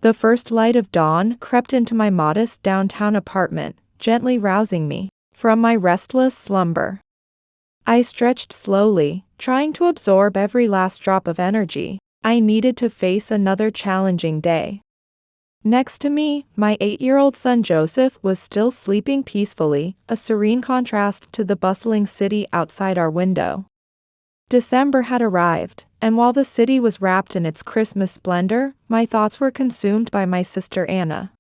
The first light of dawn crept into my modest downtown apartment, gently rousing me from my restless slumber. I stretched slowly, trying to absorb every last drop of energy I needed to face another challenging day. Next to me, my 8-year-old son Joseph was still sleeping peacefully, a serene contrast to the bustling city outside our window. December had arrived, and while the city was wrapped in its Christmas splendor, my thoughts were consumed by my sister Anna.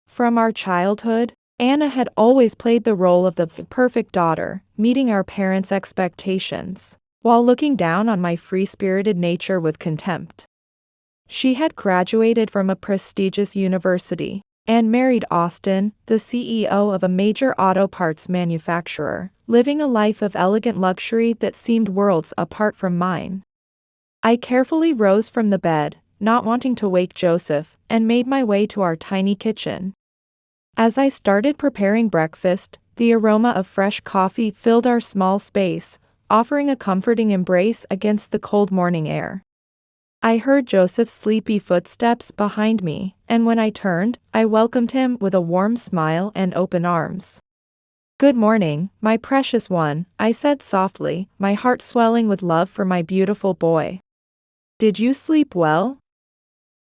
From our childhood, Anna had always played the role of the perfect daughter, meeting our parents' expectations, while looking down on my free-spirited nature with contempt. She had graduated from a prestigious university and married Austin, the CEO of a major auto parts manufacturer, living a life of elegant luxury that seemed worlds apart from mine. I carefully rose from the bed, not wanting to wake Joseph, and made my way to our tiny kitchen. As I started preparing breakfast, the aroma of fresh coffee filled our small space, offering a comforting embrace against the cold morning air. I heard Joseph's sleepy footsteps behind me, and when I turned, I welcomed him with a warm smile and open arms. "Good morning, my precious one," I said softly, my heart swelling with love for my beautiful boy. "Did you sleep well?"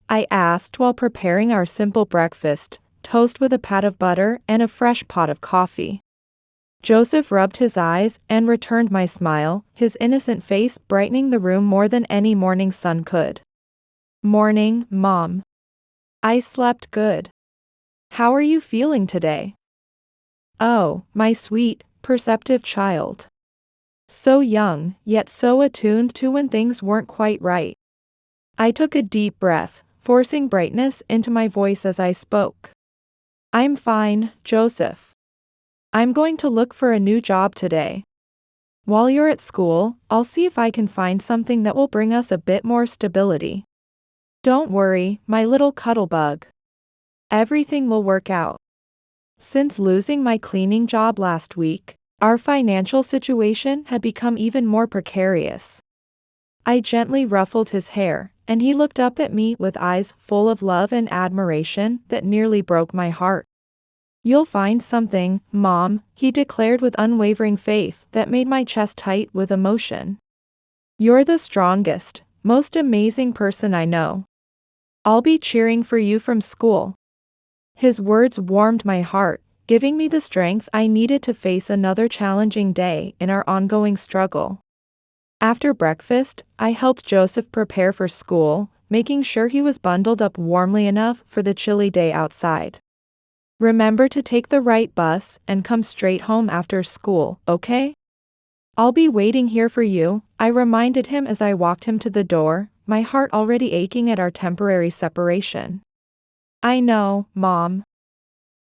I asked while preparing our simple breakfast, toast with a pat of butter and a fresh pot of coffee. Joseph rubbed his eyes and returned my smile, his innocent face brightening the room more than any morning sun could. "Morning, Mom. I slept good. How are you feeling today?" "Oh, my sweet, perceptive child. So young, yet so attuned to when things weren't quite right." I took a deep breath, forcing brightness into my voice as I spoke. "I'm fine, Joseph. I'm going to look for a new job today. While you're at school, I'll see if I can find something that will bring us a bit more stability. Don't worry, my little cuddlebug. Everything will work out." Since losing my cleaning job last week, our financial situation had become even more precarious. I gently ruffled his hair, and he looked up at me with eyes full of love and admiration that nearly broke my heart. "You'll find something, Mom," he declared with unwavering faith that made my chest tight with emotion. "You're the strongest, most amazing person I know. I'll be cheering for you from school." His words warmed my heart, giving me the strength I needed to face another challenging day in our ongoing struggle. After breakfast, I helped Joseph prepare for school, making sure he was bundled up warmly enough for the chilly day outside. "Remember to take the right bus and come straight home after school, okay? I'll be waiting here for you," I reminded him as I walked him to the door, my heart already aching at our temporary separation. "I know, Mom.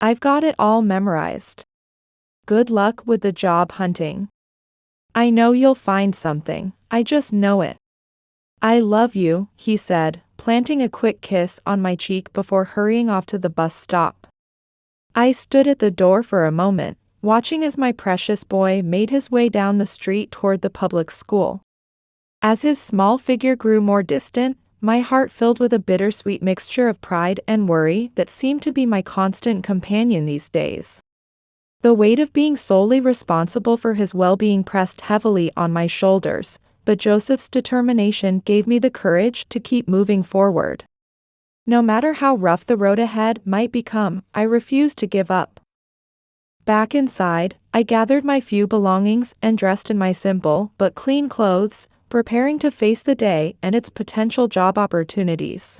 I've got it all memorized. Good luck with the job hunting. I know you'll find something, I just know it." "I love you," he said, planting a quick kiss on my cheek before hurrying off to the bus stop. I stood at the door for a moment, watching as my precious boy made his way down the street toward the public school. As his small figure grew more distant, my heart filled with a bittersweet mixture of pride and worry that seemed to be my constant companion these days. The weight of being solely responsible for his well-being pressed heavily on my shoulders, but Joseph's determination gave me the courage to keep moving forward. No matter how rough the road ahead might become, I refused to give up. Back inside, I gathered my few belongings and dressed in my simple but clean clothes, preparing to face the day and its potential job opportunities.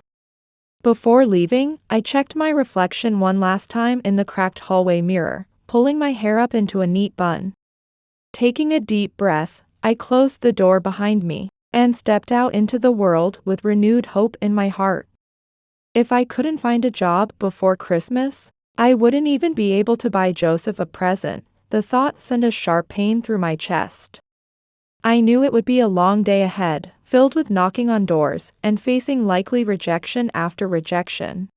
Before leaving, I checked my reflection one last time in the cracked hallway mirror, pulling my hair up into a neat bun. Taking a deep breath, I closed the door behind me and stepped out into the world with renewed hope in my heart. If I couldn't find a job before Christmas, I wouldn't even be able to buy Joseph a present. The thought sent a sharp pain through my chest. I knew it would be a long day ahead, filled with knocking on doors and facing likely rejection after rejection.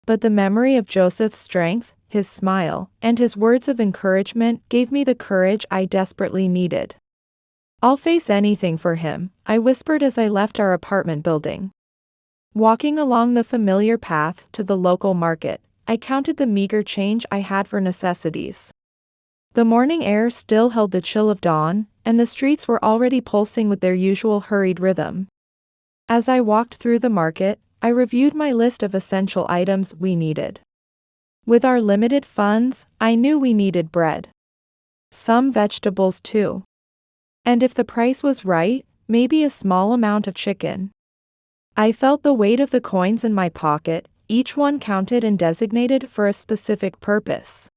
But the memory of Joseph's strength, his smile, and his words of encouragement gave me the courage I desperately needed. "I'll face anything for him," I whispered as I left our apartment building. Walking along the familiar path to the local market, I counted the meager change I had for necessities. The morning air still held the chill of dawn, and the streets were already pulsing with their usual hurried rhythm. As I walked through the market, I reviewed my list of essential items we needed. With our limited funds, I knew we needed bread. Some vegetables too. And if the price was right, maybe a small amount of chicken. I felt the weight of the coins in my pocket, each one counted and designated for a specific purpose.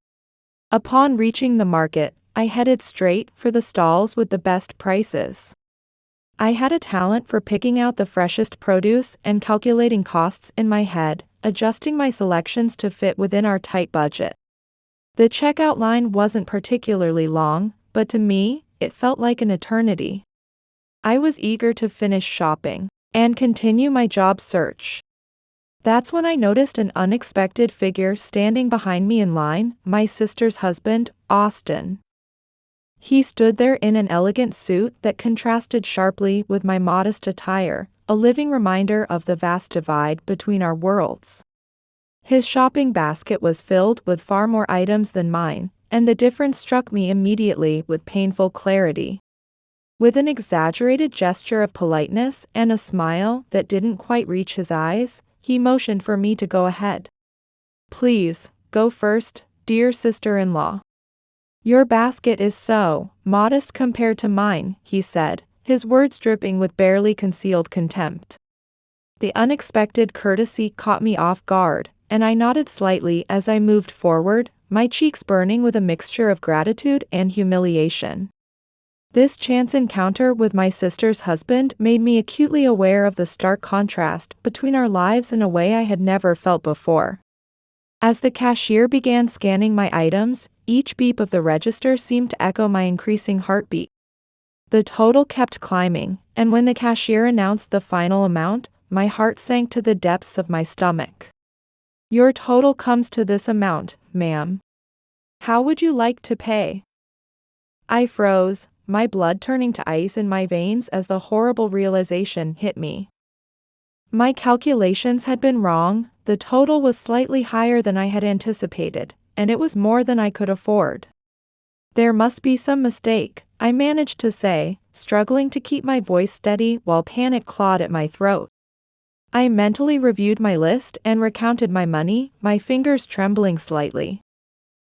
Upon reaching the market, I headed straight for the stalls with the best prices. I had a talent for picking out the freshest produce and calculating costs in my head, adjusting my selections to fit within our tight budget. The checkout line wasn't particularly long, but to me, it felt like an eternity. I was eager to finish shopping and continue my job search. That's when I noticed an unexpected figure standing behind me in line, my sister's husband, Austin. He stood there in an elegant suit that contrasted sharply with my modest attire, a living reminder of the vast divide between our worlds. His shopping basket was filled with far more items than mine, and the difference struck me immediately with painful clarity. With an exaggerated gesture of politeness and a smile that didn't quite reach his eyes, he motioned for me to go ahead. "Please, go first, dear sister-in-law. Your basket is so modest compared to mine," he said, his words dripping with barely concealed contempt. The unexpected courtesy caught me off guard, and I nodded slightly as I moved forward, my cheeks burning with a mixture of gratitude and humiliation. This chance encounter with my sister's husband made me acutely aware of the stark contrast between our lives in a way I had never felt before. As the cashier began scanning my items, each beep of the register seemed to echo my increasing heartbeat. The total kept climbing, and when the cashier announced the final amount, my heart sank to the depths of my stomach. "Your total comes to this amount, ma'am. How would you like to pay?" I froze, my blood turning to ice in my veins as the horrible realization hit me. My calculations had been wrong, the total was slightly higher than I had anticipated, and it was more than I could afford. "There must be some mistake," I managed to say, struggling to keep my voice steady while panic clawed at my throat. I mentally reviewed my list and recounted my money, my fingers trembling slightly.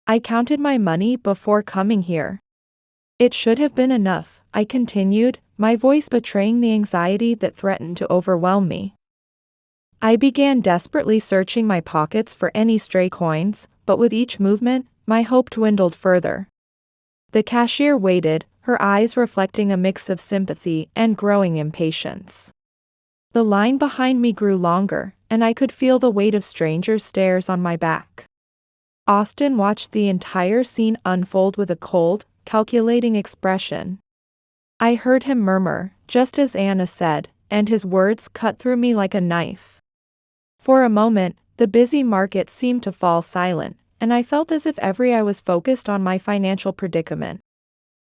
"I counted my money before coming here. It should have been enough," I continued, my voice betraying the anxiety that threatened to overwhelm me. I began desperately searching my pockets for any stray coins, but with each movement, my hope dwindled further. The cashier waited, her eyes reflecting a mix of sympathy and growing impatience. The line behind me grew longer, and I could feel the weight of strangers' stares on my back. Austin watched the entire scene unfold with a cold, calculating expression. I heard him murmur, just as Anna said, and his words cut through me like a knife. For a moment, the busy market seemed to fall silent, and I felt as if every eye was focused on my financial predicament.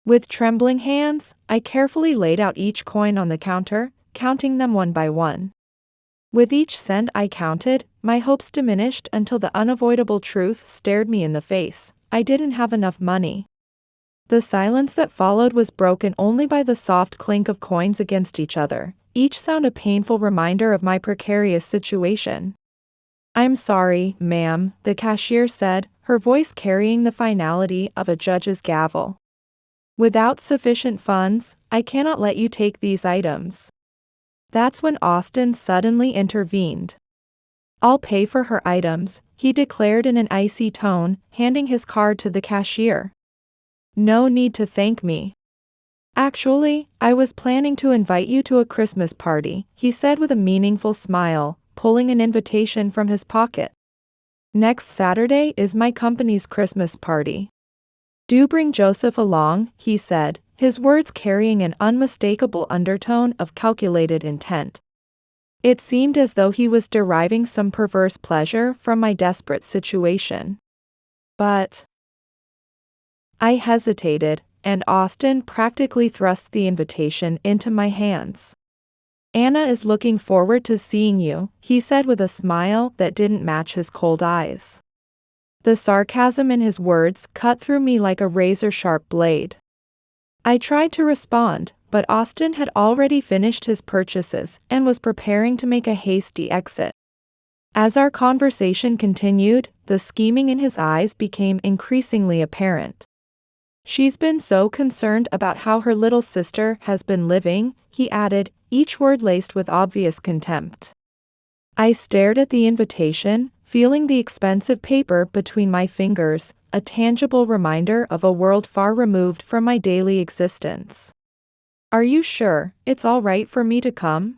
With trembling hands, I carefully laid out each coin on the counter, counting them one by one. With each cent I counted, my hopes diminished until the unavoidable truth stared me in the face: I didn't have enough money. The silence that followed was broken only by the soft clink of coins against each other, each sound a painful reminder of my precarious situation. "I'm sorry, ma'am," the cashier said, her voice carrying the finality of a judge's gavel. "Without sufficient funds, I cannot let you take these items." That's when Austin suddenly intervened. "I'll pay for her items," he declared in an icy tone, handing his card to the cashier. "No need to thank me. Actually, I was planning to invite you to a Christmas party," he said with a meaningful smile, pulling an invitation from his pocket. "Next Saturday is my company's Christmas party. Do bring Joseph along," he said, his words carrying an unmistakable undertone of calculated intent. It seemed as though he was deriving some perverse pleasure from my desperate situation. But I hesitated, and Austin practically thrust the invitation into my hands. Anna is looking forward to seeing you, he said with a smile that didn't match his cold eyes. The sarcasm in his words cut through me like a razor-sharp blade. I tried to respond, but Austin had already finished his purchases and was preparing to make a hasty exit. As our conversation continued, the scheming in his eyes became increasingly apparent. She's been so concerned about how her little sister has been living, he added, each word laced with obvious contempt. I stared at the invitation, feeling the expensive paper between my fingers, a tangible reminder of a world far removed from my daily existence. Are you sure it's all right for me to come?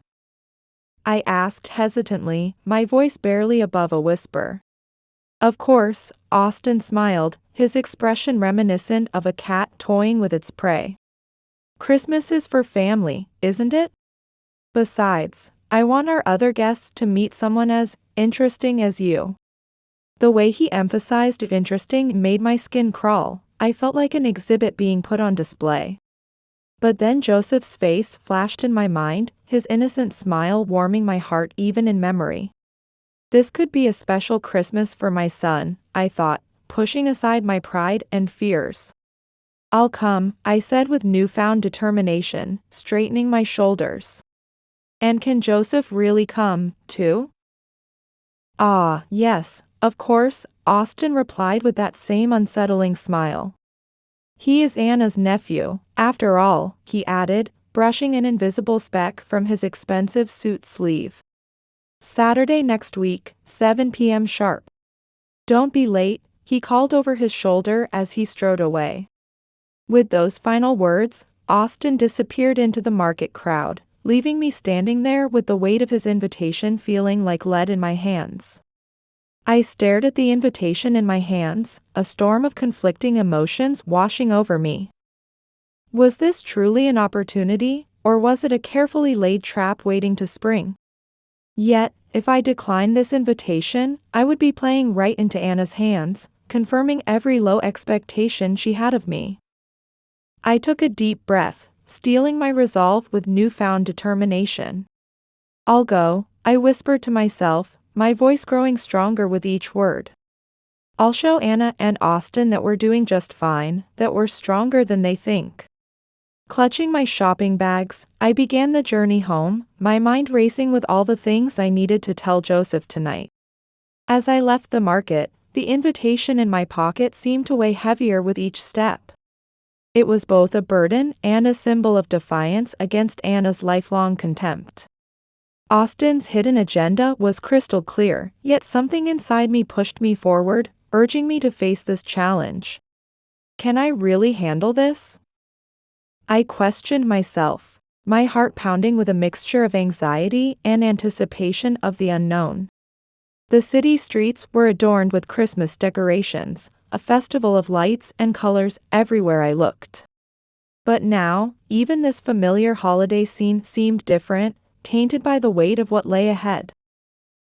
I asked hesitantly, my voice barely above a whisper. Of course, Austin smiled, his expression reminiscent of a cat toying with its prey. Christmas is for family, isn't it? Besides, I want our other guests to meet someone as interesting as you. The way he emphasized interesting made my skin crawl. I felt like an exhibit being put on display. But then Joseph's face flashed in my mind, his innocent smile warming my heart even in memory. This could be a special Christmas for my son, I thought, pushing aside my pride and fears. I'll come, I said with newfound determination, straightening my shoulders. And can Joseph really come, too? Ah, yes, of course, Austin replied with that same unsettling smile. He is Anna's nephew, after all, he added, brushing an invisible speck from his expensive suit sleeve. Saturday next week, 7 p.m. sharp. Don't be late, he called over his shoulder as he strode away. With those final words, Austin disappeared into the market crowd, leaving me standing there with the weight of his invitation feeling like lead in my hands. I stared at the invitation in my hands, a storm of conflicting emotions washing over me. Was this truly an opportunity, or was it a carefully laid trap waiting to spring? Yet, if I declined this invitation, I would be playing right into Anna's hands, confirming every low expectation she had of me. I took a deep breath, steeling my resolve with newfound determination. I'll go, I whispered to myself, my voice growing stronger with each word. I'll show Anna and Austin that we're doing just fine, that we're stronger than they think. Clutching my shopping bags, I began the journey home, my mind racing with all the things I needed to tell Joseph tonight. As I left the market, the invitation in my pocket seemed to weigh heavier with each step. It was both a burden and a symbol of defiance against Anna's lifelong contempt. Austin's hidden agenda was crystal clear, yet something inside me pushed me forward, urging me to face this challenge. Can I really handle this? I questioned myself, my heart pounding with a mixture of anxiety and anticipation of the unknown. The city streets were adorned with Christmas decorations, a festival of lights and colors everywhere I looked. But now, even this familiar holiday scene seemed different, tainted by the weight of what lay ahead.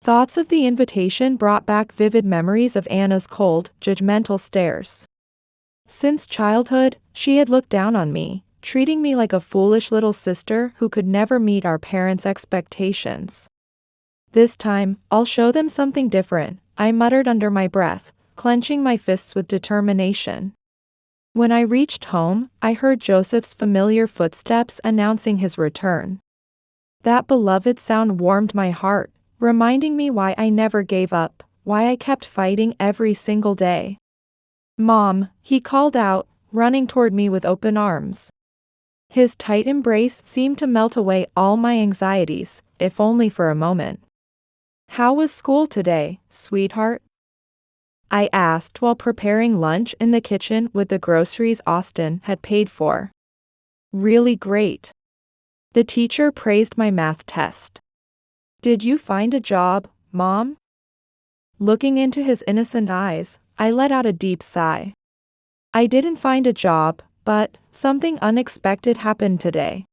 Thoughts of the invitation brought back vivid memories of Anna's cold, judgmental stares. Since childhood, she had looked down on me, treating me like a foolish little sister who could never meet our parents' expectations. This time, I'll show them something different, I muttered under my breath, clenching my fists with determination. When I reached home, I heard Joseph's familiar footsteps announcing his return. That beloved sound warmed my heart, reminding me why I never gave up, why I kept fighting every single day. Mom, he called out, running toward me with open arms. His tight embrace seemed to melt away all my anxieties, if only for a moment. How was school today, sweetheart? I asked while preparing lunch in the kitchen with the groceries Austin had paid for. Really great. The teacher praised my math test. Did you find a job, Mom? Looking into his innocent eyes, I let out a deep sigh. I didn't find a job, but something unexpected happened today.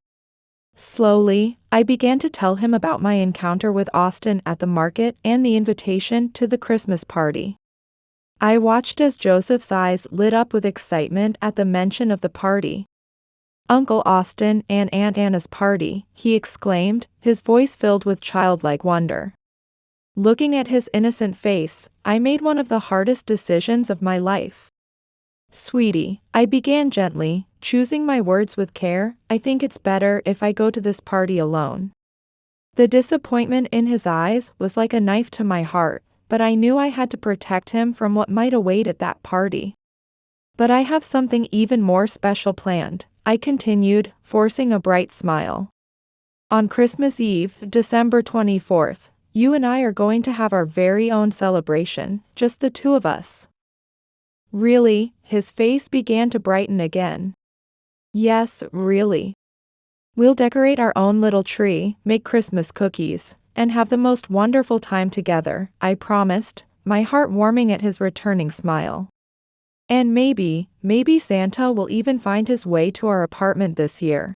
Slowly, I began to tell him about my encounter with Austin at the market and the invitation to the Christmas party. I watched as Joseph's eyes lit up with excitement at the mention of the party. Uncle Austin and Aunt Anna's party, he exclaimed, his voice filled with childlike wonder. Looking at his innocent face, I made one of the hardest decisions of my life. Sweetie, I began gently, choosing my words with care, I think it's better if I go to this party alone. The disappointment in his eyes was like a knife to my heart, but I knew I had to protect him from what might await at that party. But I have something even more special planned, I continued, forcing a bright smile. On Christmas Eve, December 24th, you and I are going to have our very own celebration, just the two of us. Really? His face began to brighten again. Yes, really. We'll decorate our own little tree, make Christmas cookies, and have the most wonderful time together, I promised, my heart warming at his returning smile. And maybe Santa will even find his way to our apartment this year.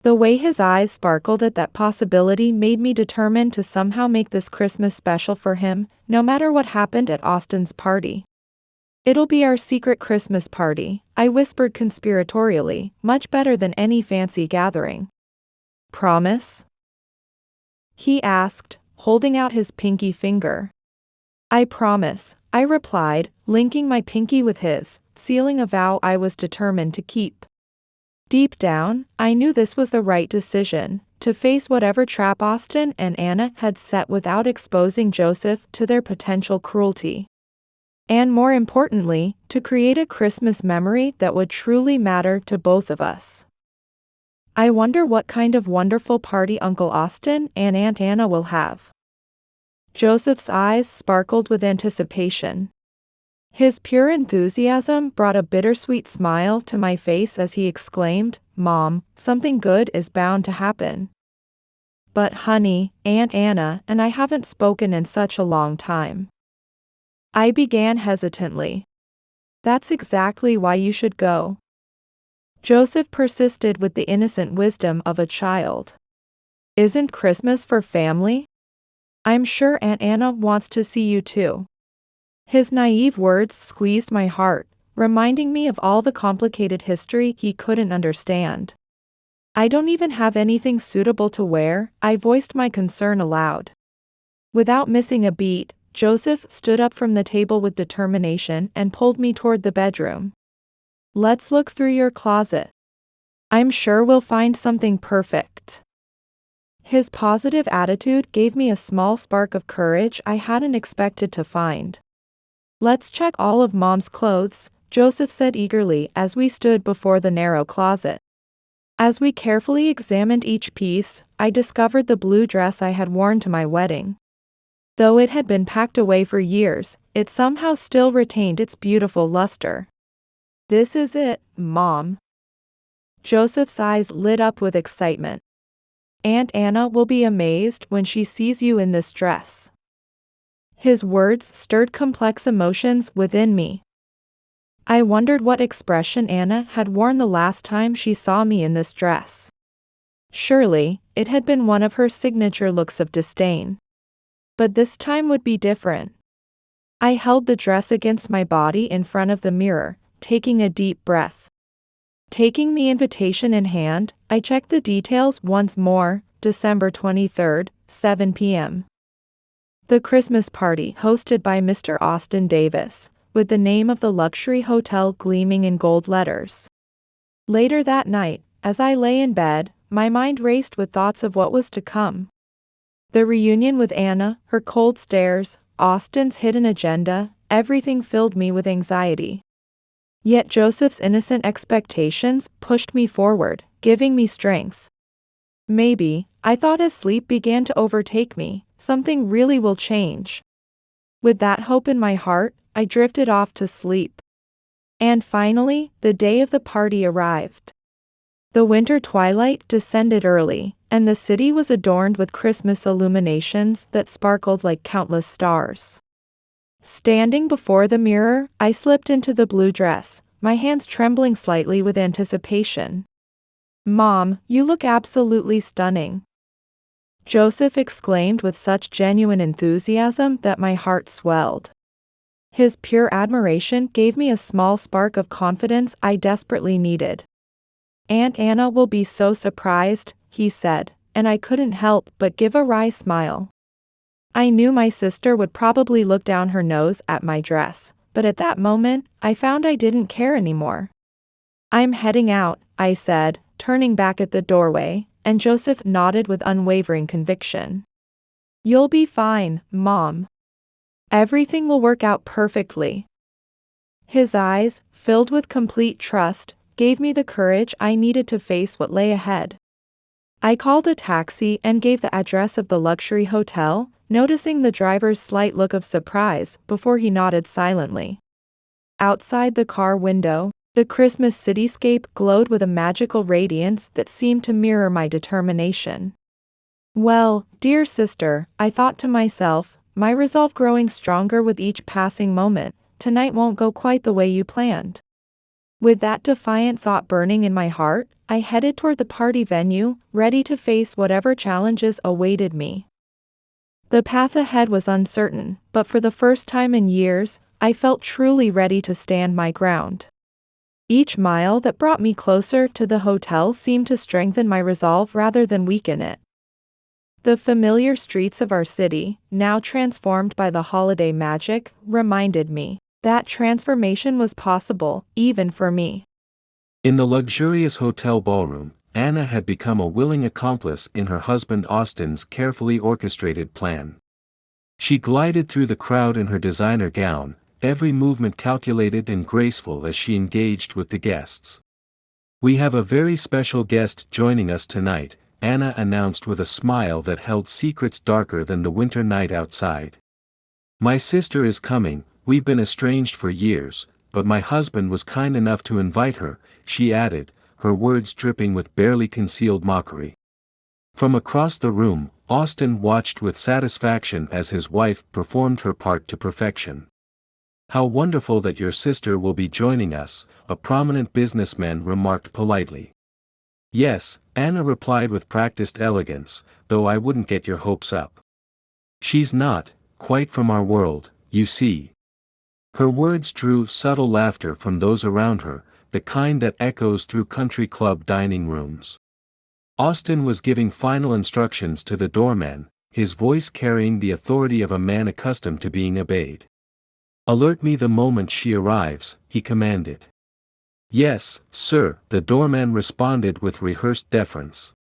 The way his eyes sparkled at that possibility made me determined to somehow make this Christmas special for him, no matter what happened at Austin's party. It'll be our secret Christmas party, I whispered conspiratorially, much better than any fancy gathering. Promise? He asked, holding out his pinky finger. I promise, I replied, linking my pinky with his, sealing a vow I was determined to keep. Deep down, I knew this was the right decision, to face whatever trap Austin and Anna had set without exposing Joseph to their potential cruelty. And more importantly, to create a Christmas memory that would truly matter to both of us. I wonder what kind of wonderful party Uncle Austin and Aunt Anna will have. Joseph's eyes sparkled with anticipation. His pure enthusiasm brought a bittersweet smile to my face as he exclaimed, Mom, something good is bound to happen. But honey, Aunt Anna and I haven't spoken in such a long time. I began hesitantly. That's exactly why you should go. Joseph persisted with the innocent wisdom of a child. Isn't Christmas for family? I'm sure Aunt Anna wants to see you too. His naive words squeezed my heart, reminding me of all the complicated history he couldn't understand. I don't even have anything suitable to wear, I voiced my concern aloud. Without missing a beat, Joseph stood up from the table with determination and pulled me toward the bedroom. Let's look through your closet. I'm sure we'll find something perfect. His positive attitude gave me a small spark of courage I hadn't expected to find. Let's check all of Mom's clothes, Joseph said eagerly as we stood before the narrow closet. As we carefully examined each piece, I discovered the blue dress I had worn to my wedding. Though it had been packed away for years, it somehow still retained its beautiful luster. This is it, Mom. Joseph's eyes lit up with excitement. Aunt Anna will be amazed when she sees you in this dress. His words stirred complex emotions within me. I wondered what expression Anna had worn the last time she saw me in this dress. Surely, it had been one of her signature looks of disdain. But this time would be different. I held the dress against my body in front of the mirror, taking a deep breath. Taking the invitation in hand, I checked the details once more, December 23rd, 7 p.m. The Christmas party hosted by Mr. Austin Davis, with the name of the luxury hotel gleaming in gold letters. Later that night, as I lay in bed, my mind raced with thoughts of what was to come. The reunion with Anna, her cold stares, Austin's hidden agenda, everything filled me with anxiety. Yet Joseph's innocent expectations pushed me forward, giving me strength. Maybe, I thought as sleep began to overtake me, something really will change. With that hope in my heart, I drifted off to sleep. And finally, the day of the party arrived. The winter twilight descended early, and the city was adorned with Christmas illuminations that sparkled like countless stars. Standing before the mirror, I slipped into the blue dress, my hands trembling slightly with anticipation. Mom, you look absolutely stunning. Joseph exclaimed with such genuine enthusiasm that my heart swelled. His pure admiration gave me a small spark of confidence I desperately needed. "Aunt Anna will be so surprised," he said, and I couldn't help but give a wry smile. I knew my sister would probably look down her nose at my dress, but at that moment, I found I didn't care anymore. "I'm heading out," I said, turning back at the doorway, and Joseph nodded with unwavering conviction. "You'll be fine, Mom. Everything will work out perfectly." His eyes, filled with complete trust, gave me the courage I needed to face what lay ahead. I called a taxi and gave the address of the luxury hotel, noticing the driver's slight look of surprise before he nodded silently. Outside the car window, the Christmas cityscape glowed with a magical radiance that seemed to mirror my determination. "Well, dear sister," I thought to myself, my resolve growing stronger with each passing moment, "tonight won't go quite the way you planned." With that defiant thought burning in my heart, I headed toward the party venue, ready to face whatever challenges awaited me. The path ahead was uncertain, but for the first time in years, I felt truly ready to stand my ground. Each mile that brought me closer to the hotel seemed to strengthen my resolve rather than weaken it. The familiar streets of our city, now transformed by the holiday magic, reminded me that transformation was possible, even for me. In the luxurious hotel ballroom, Anna had become a willing accomplice in her husband Austin's carefully orchestrated plan. She glided through the crowd in her designer gown, every movement calculated and graceful as she engaged with the guests. "We have a very special guest joining us tonight," Anna announced with a smile that held secrets darker than the winter night outside. "My sister is coming. We've been estranged for years, but my husband was kind enough to invite her," she added, her words dripping with barely concealed mockery. From across the room, Austin watched with satisfaction as his wife performed her part to perfection. "How wonderful that your sister will be joining us," a prominent businessman remarked politely. "Yes," Anna replied with practiced elegance, "though I wouldn't get your hopes up. She's not quite from our world, you see." Her words drew subtle laughter from those around her, the kind that echoes through country club dining rooms. Austin was giving final instructions to the doorman, his voice carrying the authority of a man accustomed to being obeyed. "Alert me the moment she arrives," he commanded. "Yes, sir," the doorman responded with rehearsed deference.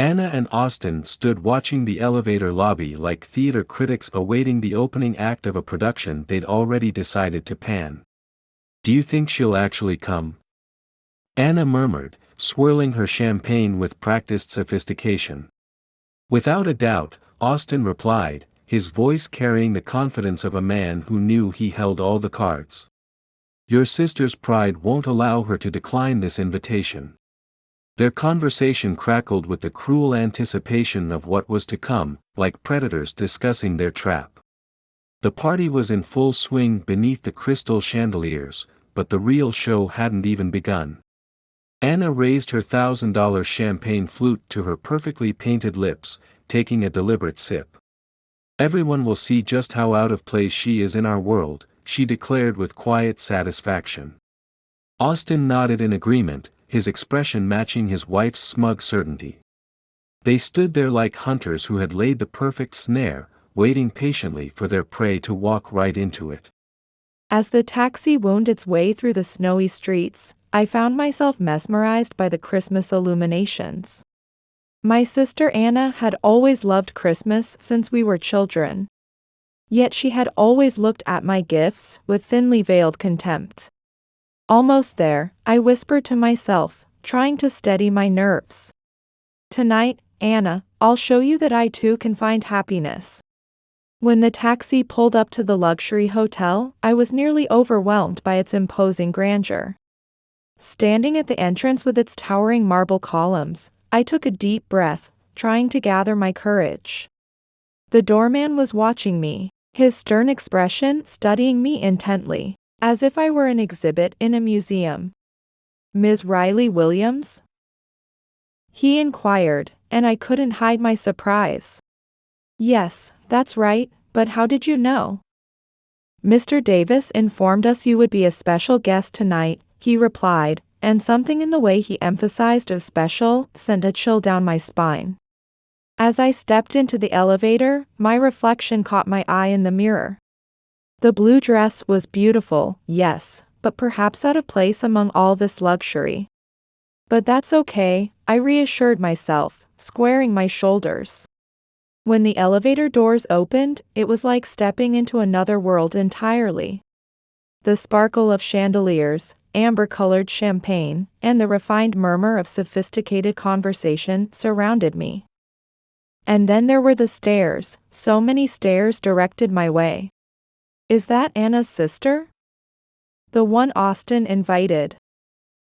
Anna and Austin stood watching the elevator lobby like theater critics awaiting the opening act of a production they'd already decided to pan. "Do you think she'll actually come?" Anna murmured, swirling her champagne with practiced sophistication. "Without a doubt," Austin replied, his voice carrying the confidence of a man who knew he held all the cards. "Your sister's pride won't allow her to decline this invitation." Their conversation crackled with the cruel anticipation of what was to come, like predators discussing their trap. The party was in full swing beneath the crystal chandeliers, but the real show hadn't even begun. Anna raised her $1,000 champagne flute to her perfectly painted lips, taking a deliberate sip. "Everyone will see just how out of place she is in our world," she declared with quiet satisfaction. Austin nodded in agreement, his expression matching his wife's smug certainty. They stood there like hunters who had laid the perfect snare, waiting patiently for their prey to walk right into it. As the taxi wound its way through the snowy streets, I found myself mesmerized by the Christmas illuminations. My sister Anna had always loved Christmas since we were children. Yet she had always looked at my gifts with thinly veiled contempt. Almost there, I whispered to myself, trying to steady my nerves. "Tonight, Anna, I'll show you that I too can find happiness." When the taxi pulled up to the luxury hotel, I was nearly overwhelmed by its imposing grandeur. Standing at the entrance with its towering marble columns, I took a deep breath, trying to gather my courage. The doorman was watching me, his stern expression studying me intently, as if I were an exhibit in a museum. "Ms. Riley Williams?" he inquired, and I couldn't hide my surprise. "Yes, that's right, but how did you know?" "Mr. Davis informed us you would be a special guest tonight," he replied, and something in the way he emphasized of special sent a chill down my spine. As I stepped into the elevator, my reflection caught my eye in the mirror. The blue dress was beautiful, yes, but perhaps out of place among all this luxury. But that's okay, I reassured myself, squaring my shoulders. When the elevator doors opened, it was like stepping into another world entirely. The sparkle of chandeliers, amber-colored champagne, and the refined murmur of sophisticated conversation surrounded me. And then there were the stairs, so many stairs directed my way. Is that Anna's sister? The one Austin invited.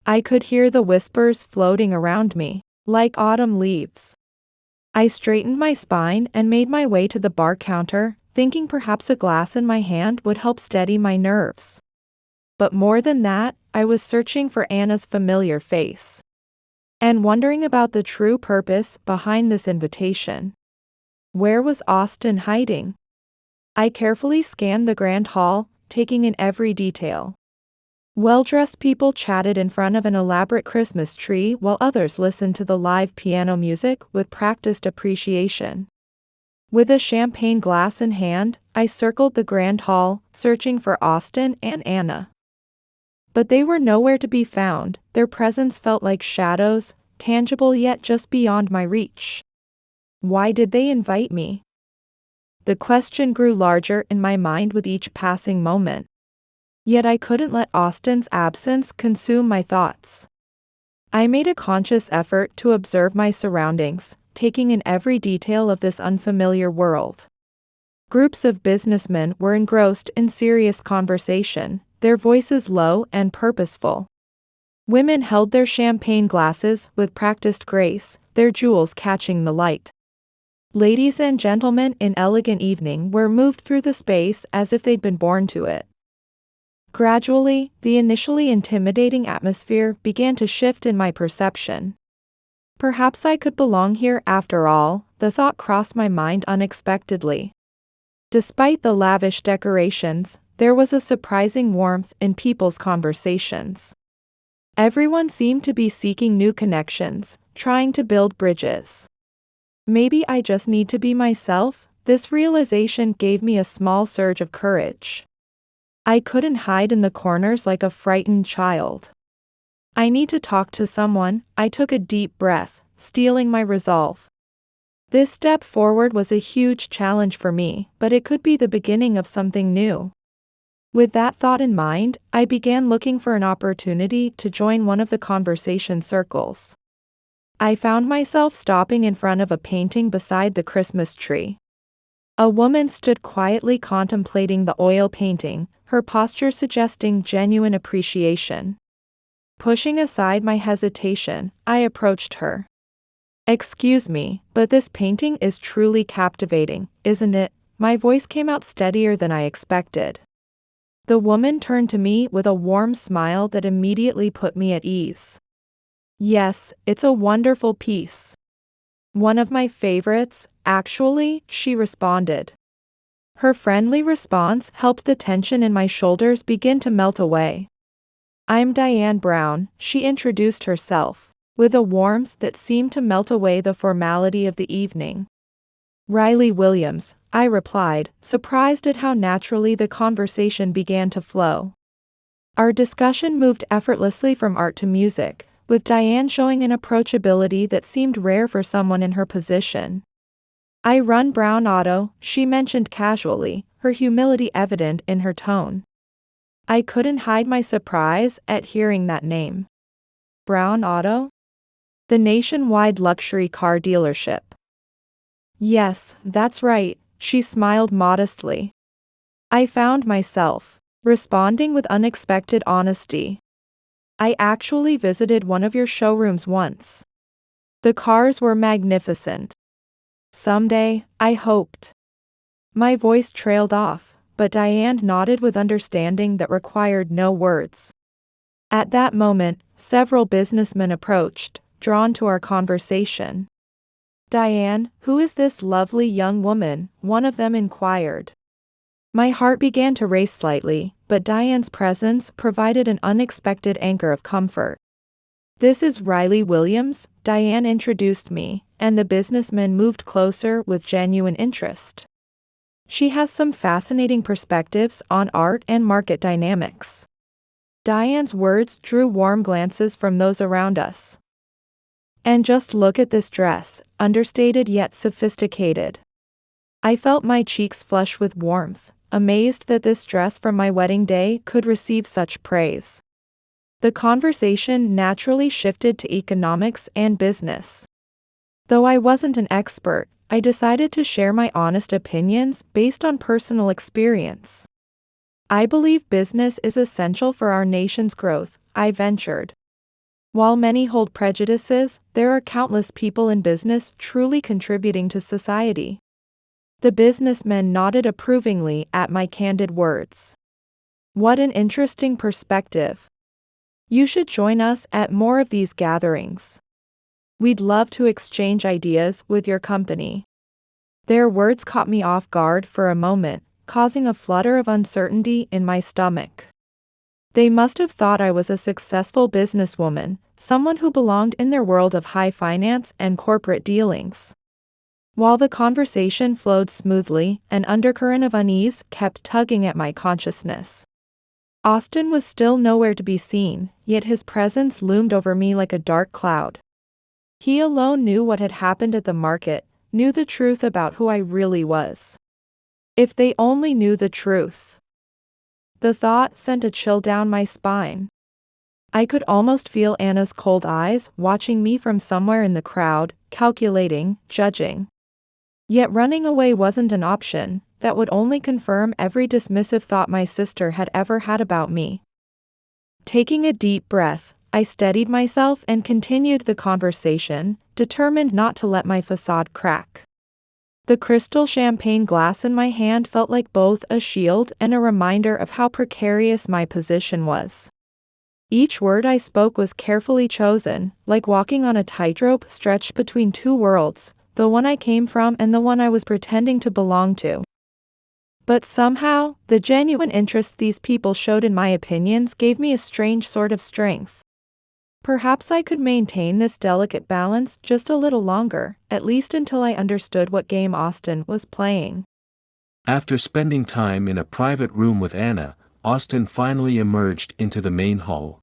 I could hear the whispers floating around me, like autumn leaves. I straightened my spine and made my way to the bar counter, thinking perhaps a glass in my hand would help steady my nerves. But more than that, I was searching for Anna's familiar face. And wondering about the true purpose behind this invitation. Where was Austin hiding? I carefully scanned the grand hall, taking in every detail. Well-dressed people chatted in front of an elaborate Christmas tree while others listened to the live piano music with practiced appreciation. With a champagne glass in hand, I circled the grand hall, searching for Austin and Anna. But they were nowhere to be found, their presence felt like shadows, tangible yet just beyond my reach. Why did they invite me? The question grew larger in my mind with each passing moment. Yet I couldn't let Austin's absence consume my thoughts. I made a conscious effort to observe my surroundings, taking in every detail of this unfamiliar world. Groups of businessmen were engrossed in serious conversation, their voices low and purposeful. Women held their champagne glasses with practiced grace, their jewels catching the light. Ladies and gentlemen in elegant evening wear moved through the space as if they'd been born to it. Gradually, the initially intimidating atmosphere began to shift in my perception. Perhaps I could belong here after all, the thought crossed my mind unexpectedly. Despite the lavish decorations, there was a surprising warmth in people's conversations. Everyone seemed to be seeking new connections, trying to build bridges. Maybe I just need to be myself. This realization gave me a small surge of courage. I couldn't hide in the corners like a frightened child. I need to talk to someone. I took a deep breath, steeling my resolve. This step forward was a huge challenge for me, but it could be the beginning of something new. With that thought in mind, I began looking for an opportunity to join one of the conversation circles. I found myself stopping in front of a painting beside the Christmas tree. A woman stood quietly contemplating the oil painting, her posture suggesting genuine appreciation. Pushing aside my hesitation, I approached her. "Excuse me, but this painting is truly captivating, isn't it?" My voice came out steadier than I expected. The woman turned to me with a warm smile that immediately put me at ease. "Yes, it's a wonderful piece. One of my favorites, actually," she responded. Her friendly response helped the tension in my shoulders begin to melt away. "I'm Diane Brown," she introduced herself, with a warmth that seemed to melt away the formality of the evening. "Riley Williams," I replied, surprised at how naturally the conversation began to flow. Our discussion moved effortlessly from art to music, with Diane showing an approachability that seemed rare for someone in her position. "I run Brown Auto," she mentioned casually, her humility evident in her tone. I couldn't hide my surprise at hearing that name. Brown Auto? The nationwide luxury car dealership. "Yes, that's right," she smiled modestly. I found myself responding with unexpected honesty. "I actually visited one of your showrooms once. The cars were magnificent. Someday, I hoped." My voice trailed off, but Diane nodded with understanding that required no words. At that moment, several businessmen approached, drawn to our conversation. "Diane, who is this lovely young woman?" one of them inquired. My heart began to race slightly, but Diane's presence provided an unexpected anchor of comfort. "This is Riley Williams," Diane introduced me, and the businessman moved closer with genuine interest. "She has some fascinating perspectives on art and market dynamics." Diane's words drew warm glances from those around us. "And just look at this dress, understated yet sophisticated." I felt my cheeks flush with warmth, amazed that this dress from my wedding day could receive such praise. The conversation naturally shifted to economics and business. Though I wasn't an expert, I decided to share my honest opinions based on personal experience. "I believe business is essential for our nation's growth," I ventured. "While many hold prejudices, there are countless people in business truly contributing to society." The businessman nodded approvingly at my candid words. "What an interesting perspective. You should join us at more of these gatherings. We'd love to exchange ideas with your company." Their words caught me off guard for a moment, causing a flutter of uncertainty in my stomach. They must have thought I was a successful businesswoman, someone who belonged in their world of high finance and corporate dealings. While the conversation flowed smoothly, an undercurrent of unease kept tugging at my consciousness. Austin was still nowhere to be seen, yet his presence loomed over me like a dark cloud. He alone knew what had happened at the market, knew the truth about who I really was. If they only knew the truth. The thought sent a chill down my spine. I could almost feel Anna's cold eyes watching me from somewhere in the crowd, calculating, judging. Yet running away wasn't an option. That would only confirm every dismissive thought my sister had ever had about me. Taking a deep breath, I steadied myself and continued the conversation, determined not to let my facade crack. The crystal champagne glass in my hand felt like both a shield and a reminder of how precarious my position was. Each word I spoke was carefully chosen, like walking on a tightrope stretched between two worlds, the one I came from and the one I was pretending to belong to. But somehow, the genuine interest these people showed in my opinions gave me a strange sort of strength. Perhaps I could maintain this delicate balance just a little longer, at least until I understood what game Austin was playing. After spending time in a private room with Anna, Austin finally emerged into the main hall.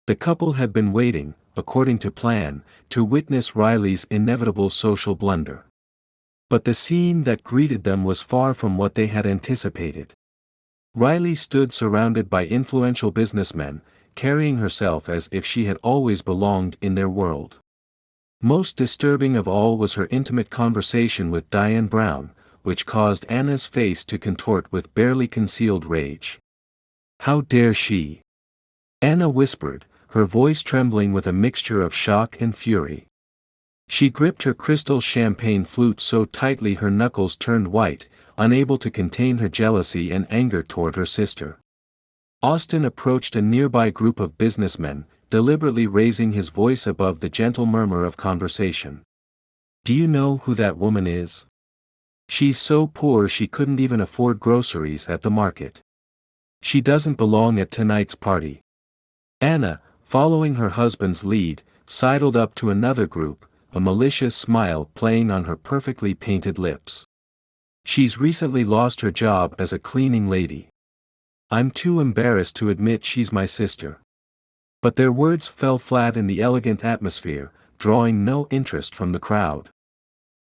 The couple had been waiting, according to plan, to witness Riley's inevitable social blunder. But the scene that greeted them was far from what they had anticipated. Riley stood surrounded by influential businessmen, carrying herself as if she had always belonged in their world. Most disturbing of all was her intimate conversation with Diane Brown, which caused Anna's face to contort with barely concealed rage. "How dare she?" Anna whispered, her voice trembling with a mixture of shock and fury. She gripped her crystal champagne flute so tightly her knuckles turned white, unable to contain her jealousy and anger toward her sister. Austin approached a nearby group of businessmen, deliberately raising his voice above the gentle murmur of conversation. "Do you know who that woman is? She's so poor she couldn't even afford groceries at the market. She doesn't belong at tonight's party." Anna, following her husband's lead, sidled up to another group, a malicious smile playing on her perfectly painted lips. "She's recently lost her job as a cleaning lady. I'm too embarrassed to admit she's my sister." But their words fell flat in the elegant atmosphere, drawing no interest from the crowd.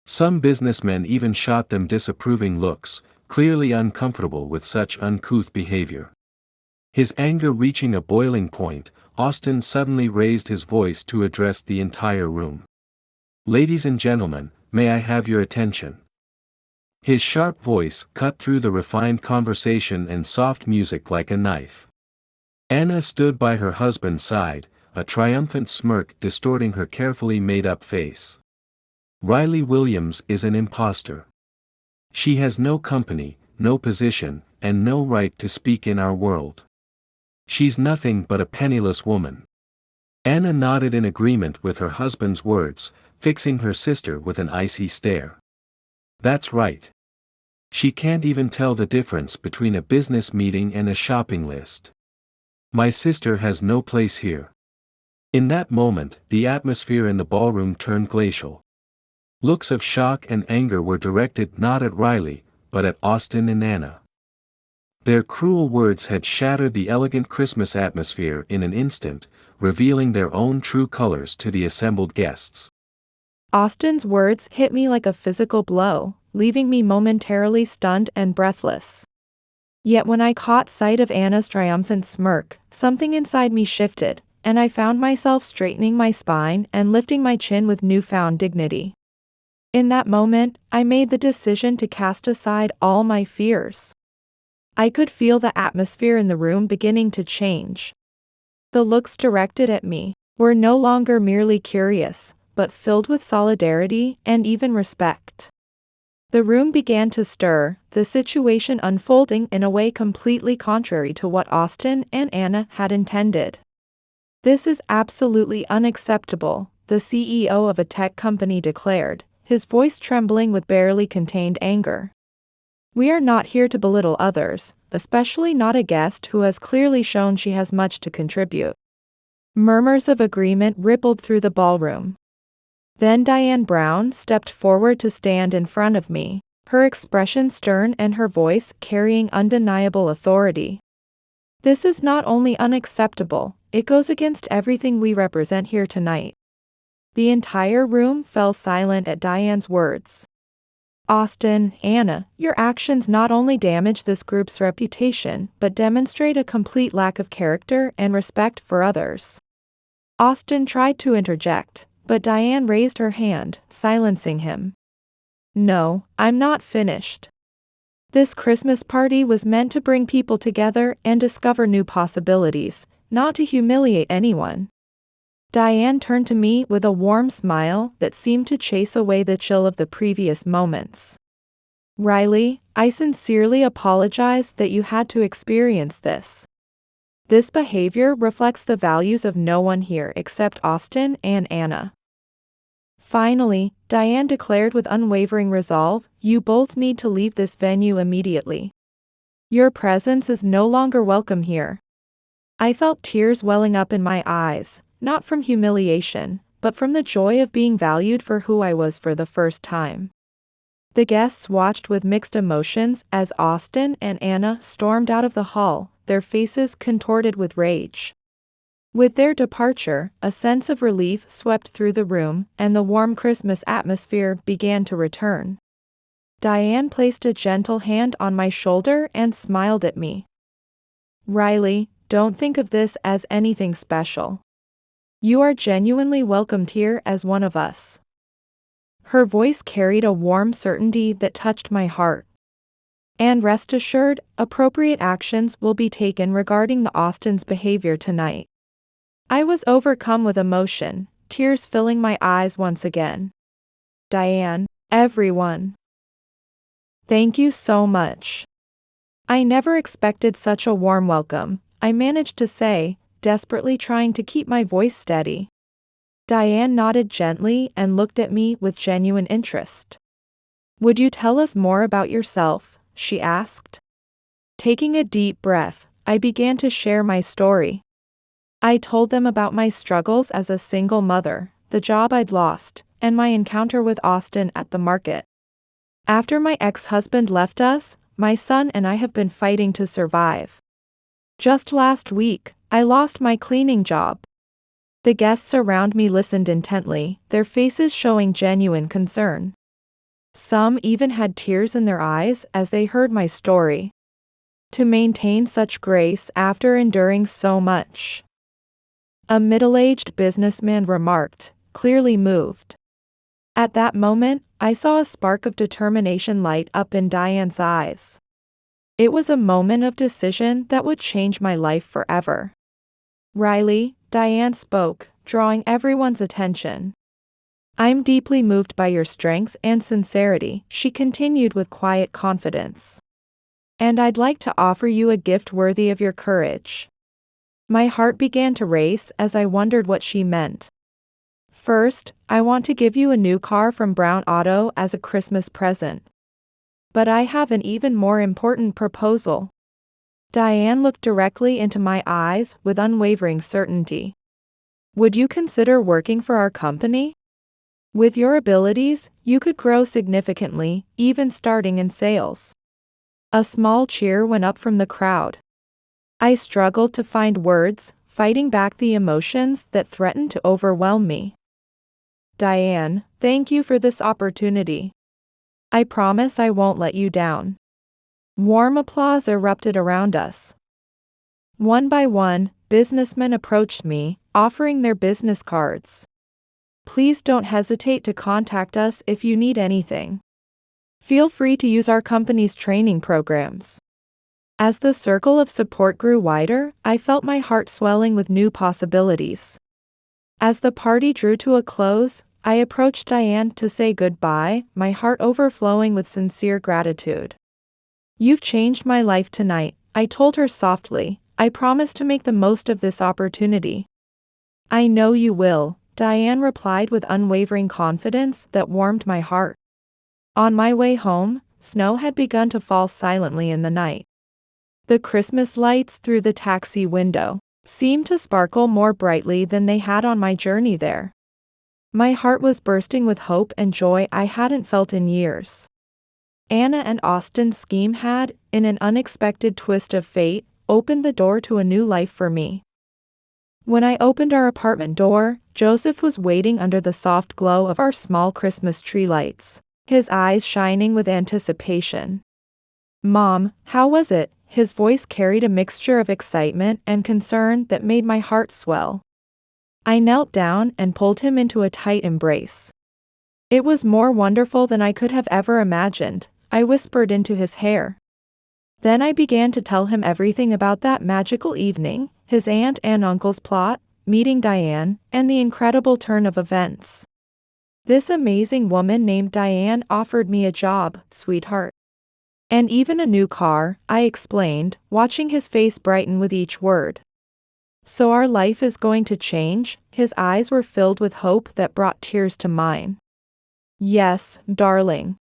Some businessmen even shot them disapproving looks, clearly uncomfortable with such uncouth behavior. His anger reaching a boiling point, Austin suddenly raised his voice to address the entire room. "Ladies and gentlemen, may I have your attention?" His sharp voice cut through the refined conversation and soft music like a knife. Anna stood by her husband's side, a triumphant smirk distorting her carefully made-up face. "Riley Williams is an imposter. She has no company, no position, and no right to speak in our world. She's nothing but a penniless woman." Anna nodded in agreement with her husband's words, fixing her sister with an icy stare. "That's right. She can't even tell the difference between a business meeting and a shopping list. My sister has no place here." In that moment, the atmosphere in the ballroom turned glacial. Looks of shock and anger were directed not at Riley, but at Austin and Anna. Their cruel words had shattered the elegant Christmas atmosphere in an instant, revealing their own true colors to the assembled guests. Austin's words hit me like a physical blow, leaving me momentarily stunned and breathless. Yet when I caught sight of Anna's triumphant smirk, something inside me shifted, and I found myself straightening my spine and lifting my chin with newfound dignity. In that moment, I made the decision to cast aside all my fears. I could feel the atmosphere in the room beginning to change. The looks directed at me were no longer merely curious, but filled with solidarity and even respect. The room began to stir, the situation unfolding in a way completely contrary to what Austin and Anna had intended. "This is absolutely unacceptable," the CEO of a tech company declared, his voice trembling with barely contained anger. "We are not here to belittle others, especially not a guest who has clearly shown she has much to contribute." Murmurs of agreement rippled through the ballroom. Then Diane Brown stepped forward to stand in front of me, her expression stern and her voice carrying undeniable authority. "This is not only unacceptable, it goes against everything we represent here tonight." The entire room fell silent at Diane's words. "Austin, Anna, your actions not only damage this group's reputation but demonstrate a complete lack of character and respect for others." Austin tried to interject, but Diane raised her hand, silencing him. "No, I'm not finished. This Christmas party was meant to bring people together and discover new possibilities, not to humiliate anyone." Diane turned to me with a warm smile that seemed to chase away the chill of the previous moments. "Riley, I sincerely apologize that you had to experience this. This behavior reflects the values of no one here except Austin and Anna." Finally, Diane declared with unwavering resolve, "You both need to leave this venue immediately. Your presence is no longer welcome here." I felt tears welling up in my eyes, not from humiliation, but from the joy of being valued for who I was for the first time. The guests watched with mixed emotions as Austin and Anna stormed out of the hall, their faces contorted with rage. With their departure, a sense of relief swept through the room, and the warm Christmas atmosphere began to return. Diane placed a gentle hand on my shoulder and smiled at me. "Riley, don't think of this as anything special. You are genuinely welcomed here as one of us." Her voice carried a warm certainty that touched my heart. "And rest assured, appropriate actions will be taken regarding the Austin's behavior tonight." I was overcome with emotion, tears filling my eyes once again. "Diane, everyone. Thank you so much. I never expected such a warm welcome," I managed to say, desperately trying to keep my voice steady. Diane nodded gently and looked at me with genuine interest. "Would you tell us more about yourself?" she asked. Taking a deep breath, I began to share my story. I told them about my struggles as a single mother, the job I'd lost, and my encounter with Austin at the market. "After my ex-husband left us, my son and I have been fighting to survive. Just last week, I lost my cleaning job." The guests around me listened intently, their faces showing genuine concern. Some even had tears in their eyes as they heard my story. To maintain such grace after enduring so much. A middle-aged businessman remarked, clearly moved. At that moment, I saw a spark of determination light up in Diane's eyes. It was a moment of decision that would change my life forever. "Riley," Diane spoke, drawing everyone's attention. "I'm deeply moved by your strength and sincerity," she continued with quiet confidence. "And I'd like to offer you a gift worthy of your courage." My heart began to race as I wondered what she meant. "First, I want to give you a new car from Brown Auto as a Christmas present. But I have an even more important proposal." Diane looked directly into my eyes with unwavering certainty. Would you consider working for our company? With your abilities, you could grow significantly, even starting in sales." A small cheer went up from the crowd. I struggled to find words, fighting back the emotions that threatened to overwhelm me. "Diane, thank you for this opportunity. I promise I won't let you down." Warm applause erupted around us. One by one, businessmen approached me, offering their business cards. "Please don't hesitate to contact us if you need anything. Feel free to use our company's training programs." As the circle of support grew wider, I felt my heart swelling with new possibilities. As the party drew to a close, I approached Diane to say goodbye, my heart overflowing with sincere gratitude. "You've changed my life tonight," I told her softly. "I promise to make the most of this opportunity." "I know you will," Diane replied with unwavering confidence that warmed my heart. On my way home, snow had begun to fall silently in the night. The Christmas lights through the taxi window seemed to sparkle more brightly than they had on my journey there. My heart was bursting with hope and joy I hadn't felt in years. Anna and Austin's scheme had, in an unexpected twist of fate, opened the door to a new life for me. When I opened our apartment door, Joseph was waiting under the soft glow of our small Christmas tree lights, his eyes shining with anticipation. "Mom, how was it?" His voice carried a mixture of excitement and concern that made my heart swell. I knelt down and pulled him into a tight embrace. "It was more wonderful than I could have ever imagined," I whispered into his hair. Then I began to tell him everything about that magical evening, his aunt and uncle's plot, meeting Diane, and the incredible turn of events. "This amazing woman named Diane offered me a job, sweetheart. And even a new car," I explained, watching his face brighten with each word. "So our life is going to change?" His eyes were filled with hope that brought tears to mine. "Yes, darling.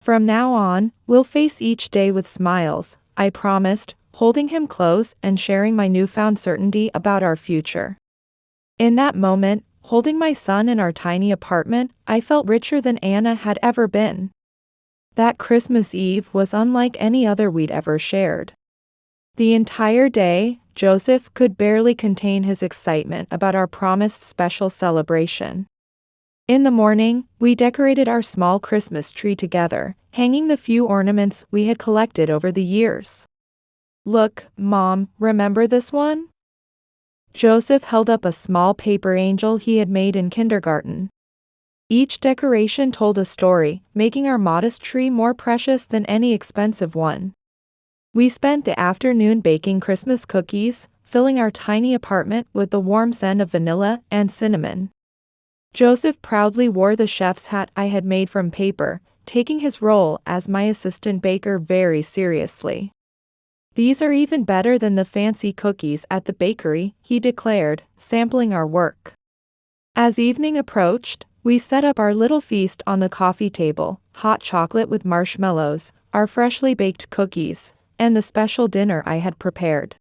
From now on, we'll face each day with smiles," I promised, holding him close and sharing my newfound certainty about our future. In that moment, holding my son in our tiny apartment, I felt richer than Anna had ever been. That Christmas Eve was unlike any other we'd ever shared. The entire day, Joseph could barely contain his excitement about our promised special celebration. In the morning, we decorated our small Christmas tree together, hanging the few ornaments we had collected over the years. "Look, Mom, remember this one?" Joseph held up a small paper angel he had made in kindergarten. Each decoration told a story, making our modest tree more precious than any expensive one. We spent the afternoon baking Christmas cookies, filling our tiny apartment with the warm scent of vanilla and cinnamon. Joseph proudly wore the chef's hat I had made from paper, taking his role as my assistant baker very seriously. "These are even better than the fancy cookies at the bakery," he declared, sampling our work. As evening approached, we set up our little feast on the coffee table, hot chocolate with marshmallows, our freshly baked cookies, and the special dinner I had prepared.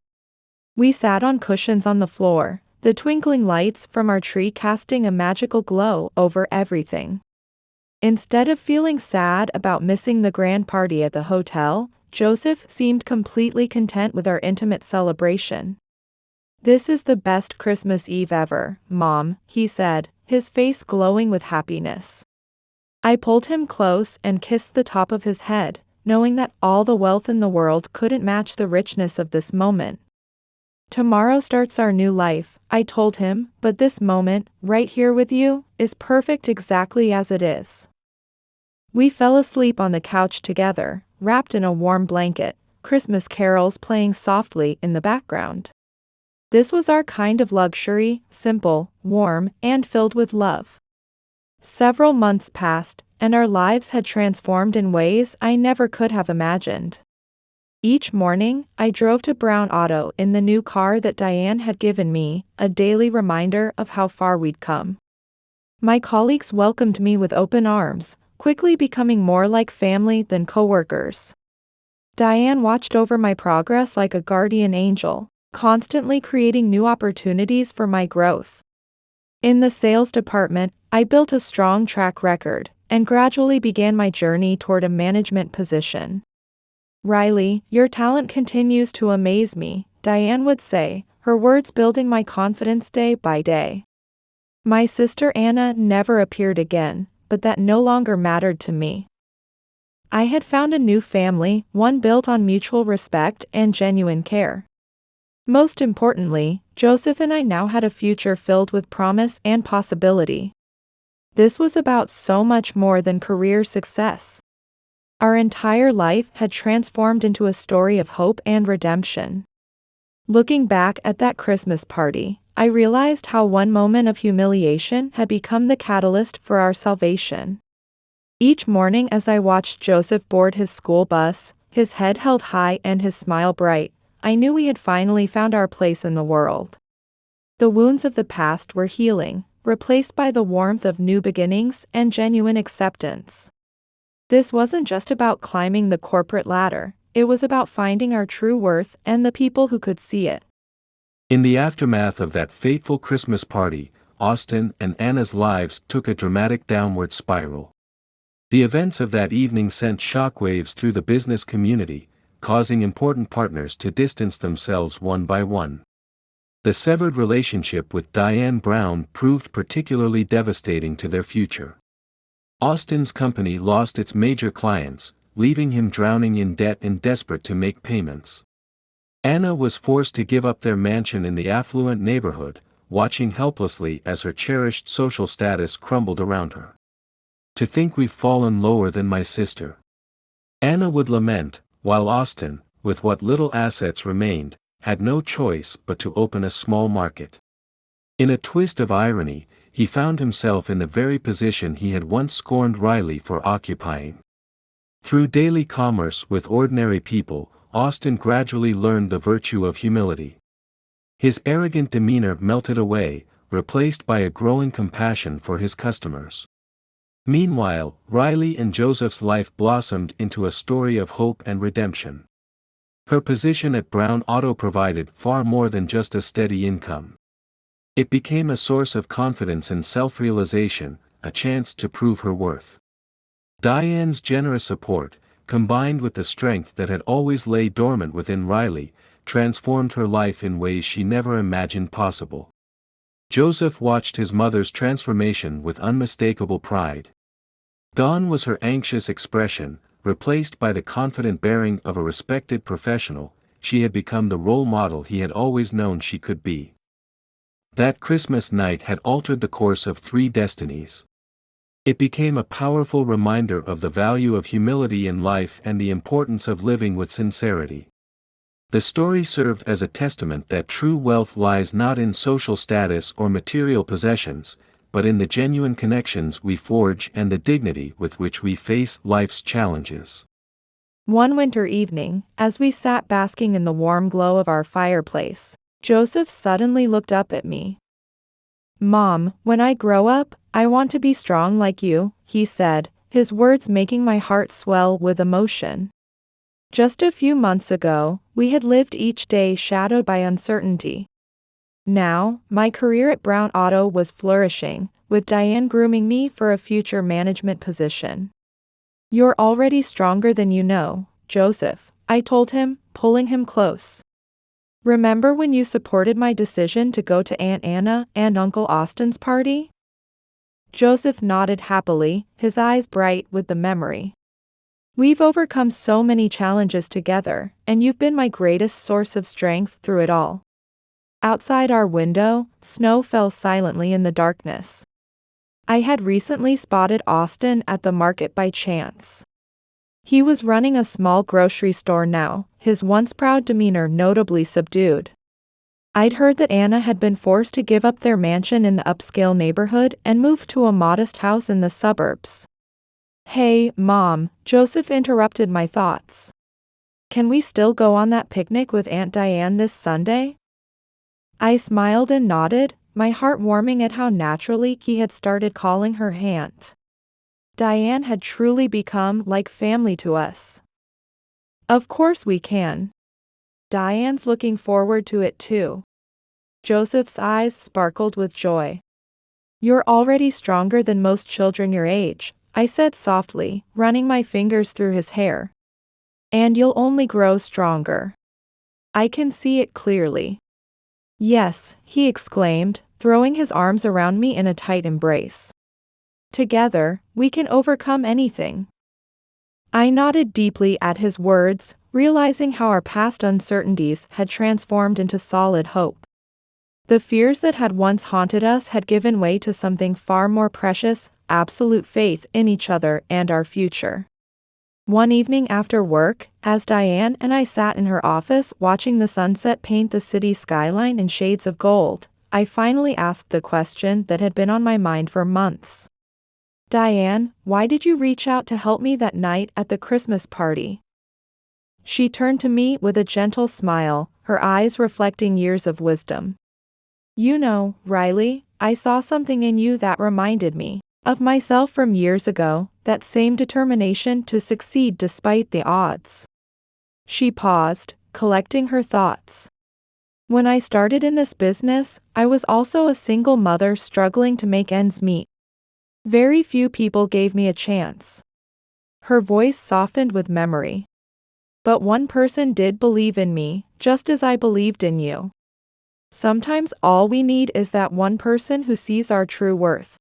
We sat on cushions on the floor, the twinkling lights from our tree casting a magical glow over everything. Instead of feeling sad about missing the grand party at the hotel, Joseph seemed completely content with our intimate celebration. "This is the best Christmas Eve ever, Mom," he said, his face glowing with happiness. I pulled him close and kissed the top of his head, knowing that all the wealth in the world couldn't match the richness of this moment. "Tomorrow starts our new life," I told him, "but this moment, right here with you, is perfect exactly as it is." We fell asleep on the couch together, wrapped in a warm blanket, Christmas carols playing softly in the background. This was our kind of luxury, simple, warm, and filled with love. Several months passed, and our lives had transformed in ways I never could have imagined. Each morning, I drove to Brown Auto in the new car that Diane had given me, a daily reminder of how far we'd come. My colleagues welcomed me with open arms, quickly becoming more like family than coworkers. Diane watched over my progress like a guardian angel, constantly creating new opportunities for my growth. In the sales department, I built a strong track record and gradually began my journey toward a management position. "Riley, your talent continues to amaze me," Diane would say, her words building my confidence day by day. My sister Anna never appeared again, but that no longer mattered to me. I had found a new family, one built on mutual respect and genuine care. Most importantly, Joseph and I now had a future filled with promise and possibility. This was about so much more than career success. Our entire life had transformed into a story of hope and redemption. Looking back at that Christmas party, I realized how one moment of humiliation had become the catalyst for our salvation. Each morning as I watched Joseph board his school bus, his head held high and his smile bright, I knew we had finally found our place in the world. The wounds of the past were healing, replaced by the warmth of new beginnings and genuine acceptance. This wasn't just about climbing the corporate ladder, it was about finding our true worth and the people who could see it. In the aftermath of that fateful Christmas party, Austin and Anna's lives took a dramatic downward spiral. The events of that evening sent shockwaves through the business community, causing important partners to distance themselves one by one. The severed relationship with Diane Brown proved particularly devastating to their future. Austin's company lost its major clients, leaving him drowning in debt and desperate to make payments. Anna was forced to give up their mansion in the affluent neighborhood, watching helplessly as her cherished social status crumbled around her. "To think we've fallen lower than my sister," Anna would lament, while Austin, with what little assets remained, had no choice but to open a small market. In a twist of irony, he found himself in the very position he had once scorned Riley for occupying. Through daily commerce with ordinary people, Austin gradually learned the virtue of humility. His arrogant demeanor melted away, replaced by a growing compassion for his customers. Meanwhile, Riley and Joseph's life blossomed into a story of hope and redemption. Her position at Brown Auto provided far more than just a steady income. It became a source of confidence and self-realization, a chance to prove her worth. Diane's generous support, combined with the strength that had always lay dormant within Riley, transformed her life in ways she never imagined possible. Joseph watched his mother's transformation with unmistakable pride. Dawn was her anxious expression, replaced by the confident bearing of a respected professional. She had become the role model he had always known she could be. That Christmas night had altered the course of 3 destinies. It became a powerful reminder of the value of humility in life and the importance of living with sincerity. The story served as a testament that true wealth lies not in social status or material possessions, but in the genuine connections we forge and the dignity with which we face life's challenges. One winter evening, as we sat basking in the warm glow of our fireplace, Joseph suddenly looked up at me. "Mom, when I grow up, I want to be strong like you," he said, his words making my heart swell with emotion. Just a few months ago, we had lived each day shadowed by uncertainty. Now, my career at Brown Auto was flourishing, with Diane grooming me for a future management position. "You're already stronger than you know, Joseph," I told him, pulling him close. "Remember when you supported my decision to go to Aunt Anna and Uncle Austin's party?" Joseph nodded happily, his eyes bright with the memory. "We've overcome so many challenges together, and you've been my greatest source of strength through it all." Outside our window, snow fell silently in the darkness. I had recently spotted Austin at the market by chance. He was running a small grocery store now, his once proud demeanor notably subdued. I'd heard that Anna had been forced to give up their mansion in the upscale neighborhood and move to a modest house in the suburbs. "Hey, Mom," Joseph interrupted my thoughts. "Can we still go on that picnic with Aunt Diane this Sunday?" I smiled and nodded, my heart warming at how naturally he had started calling her aunt. Diane had truly become like family to us. "Of course we can. Diane's looking forward to it too." Joseph's eyes sparkled with joy. You're already stronger than most children your age, I said softly, running my fingers through his hair. And you'll only grow stronger. I can see it clearly. Yes, he exclaimed, throwing his arms around me in a tight embrace. Together, we can overcome anything. I nodded deeply at his words, realizing how our past uncertainties had transformed into solid hope. The fears that had once haunted us had given way to something far more precious, absolute faith in each other and our future. One evening after work, as Diane and I sat in her office watching the sunset paint the city skyline in shades of gold, I finally asked the question that had been on my mind for months. Diane, why did you reach out to help me that night at the Christmas party? She turned to me with a gentle smile, her eyes reflecting years of wisdom. You know, Riley, I saw something in you that reminded me of myself from years ago, that same determination to succeed despite the odds. She paused, collecting her thoughts. When I started in this business, I was also a single mother struggling to make ends meet. Very few people gave me a chance. Her voice softened with memory. But one person did believe in me, just as I believed in you. Sometimes all we need is that one person who sees our true worth.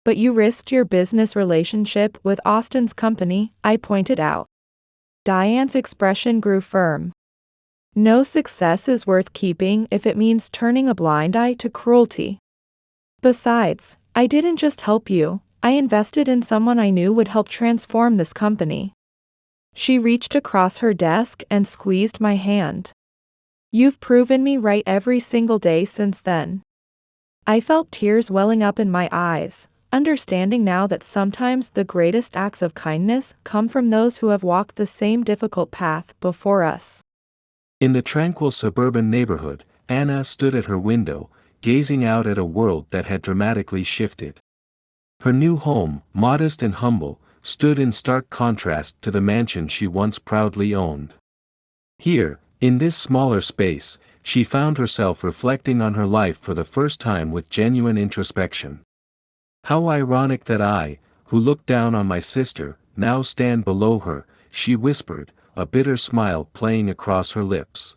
But you risked your business relationship with Austin's company, I pointed out. Diane's expression grew firm. No success is worth keeping if it means turning a blind eye to cruelty. Besides, I didn't just help you, I invested in someone I knew would help transform this company. She reached across her desk and squeezed my hand. You've proven me right every single day since then. I felt tears welling up in my eyes, understanding now that sometimes the greatest acts of kindness come from those who have walked the same difficult path before us. In the tranquil suburban neighborhood, Anna stood at her window, gazing out at a world that had dramatically shifted. Her new home, modest and humble, stood in stark contrast to the mansion she once proudly owned. Here, in this smaller space, she found herself reflecting on her life for the first time with genuine introspection. How ironic that I, who looked down on my sister, now stand below her, she whispered, a bitter smile playing across her lips.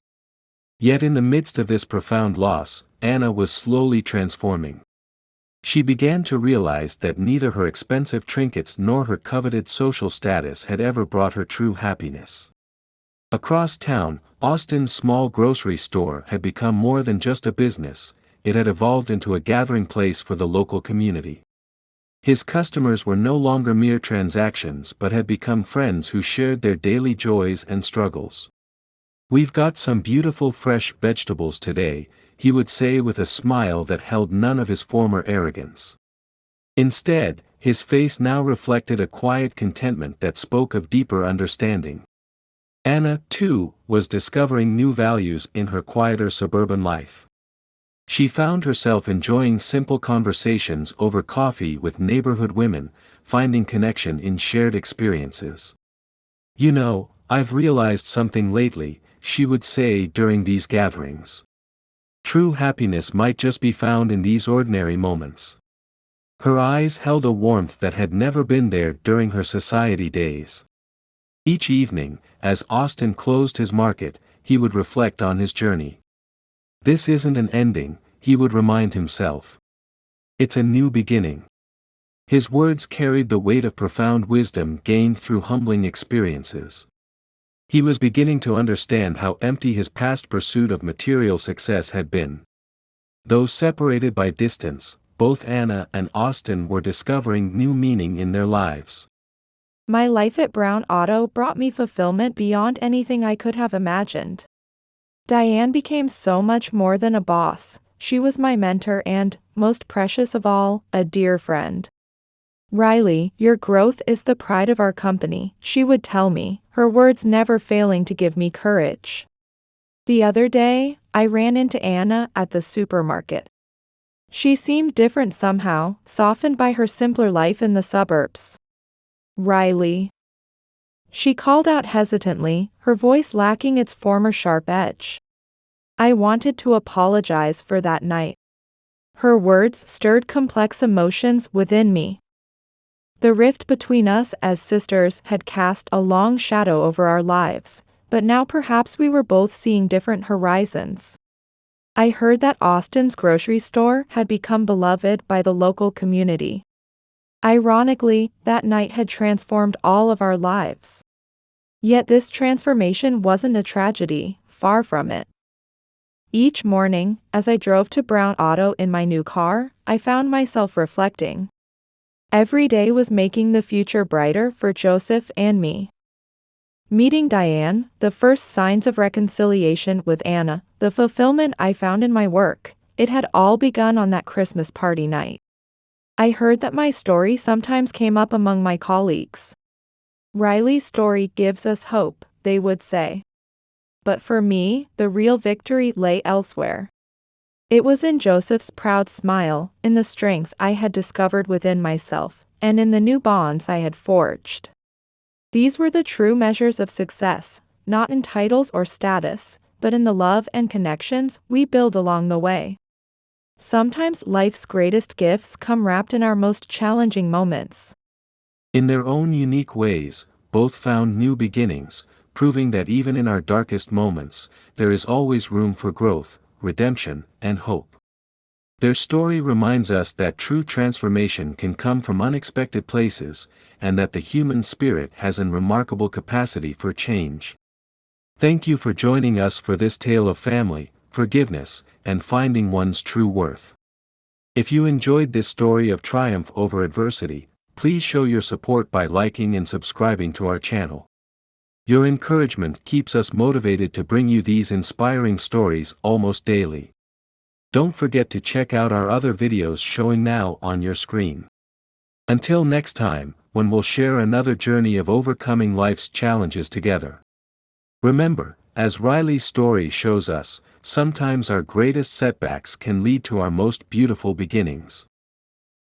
Yet in the midst of this profound loss, Anna was slowly transforming. She began to realize that neither her expensive trinkets nor her coveted social status had ever brought her true happiness. Across town, Austin's small grocery store had become more than just a business, it had evolved into a gathering place for the local community. His customers were no longer mere transactions but had become friends who shared their daily joys and struggles. We've got some beautiful fresh vegetables today, he would say with a smile that held none of his former arrogance. Instead, his face now reflected a quiet contentment that spoke of deeper understanding. Anna, too, was discovering new values in her quieter suburban life. She found herself enjoying simple conversations over coffee with neighborhood women, finding connection in shared experiences. You know, I've realized something lately, she would say during these gatherings. True happiness might just be found in these ordinary moments. Her eyes held a warmth that had never been there during her society days. Each evening, as Austin closed his market, he would reflect on his journey. This isn't an ending, he would remind himself. It's a new beginning. His words carried the weight of profound wisdom gained through humbling experiences. He was beginning to understand how empty his past pursuit of material success had been. Though separated by distance, both Anna and Austin were discovering new meaning in their lives. My life at Brown Auto brought me fulfillment beyond anything I could have imagined. Diane became so much more than a boss, she was my mentor and, most precious of all, a dear friend. Riley, your growth is the pride of our company, she would tell me, her words never failing to give me courage. The other day, I ran into Anna at the supermarket. She seemed different somehow, softened by her simpler life in the suburbs. Riley. She called out hesitantly, her voice lacking its former sharp edge. I wanted to apologize for that night. Her words stirred complex emotions within me. The rift between us as sisters had cast a long shadow over our lives, but now perhaps we were both seeing different horizons. I heard that Austin's grocery store had become beloved by the local community. Ironically, that night had transformed all of our lives. Yet this transformation wasn't a tragedy, far from it. Each morning, as I drove to Brown Auto in my new car, I found myself reflecting. Every day was making the future brighter for Joseph and me. Meeting Diane, the first signs of reconciliation with Anna, the fulfillment I found in my work, it had all begun on that Christmas party night. I heard that my story sometimes came up among my colleagues. Riley's story gives us hope, they would say. But for me, the real victory lay elsewhere. It was in Joseph's proud smile, in the strength I had discovered within myself, and in the new bonds I had forged. These were the true measures of success, not in titles or status, but in the love and connections we build along the way. Sometimes life's greatest gifts come wrapped in our most challenging moments. In their own unique ways, both found new beginnings, proving that even in our darkest moments, there is always room for growth, redemption, and hope. Their story reminds us that true transformation can come from unexpected places, and that the human spirit has an remarkable capacity for change. Thank you for joining us for this tale of family, forgiveness, and finding one's true worth. If you enjoyed this story of triumph over adversity, please show your support by liking and subscribing to our channel. Your encouragement keeps us motivated to bring you these inspiring stories almost daily. Don't forget to check out our other videos showing now on your screen. Until next time, when we'll share another journey of overcoming life's challenges together. Remember, as Riley's story shows us, sometimes our greatest setbacks can lead to our most beautiful beginnings.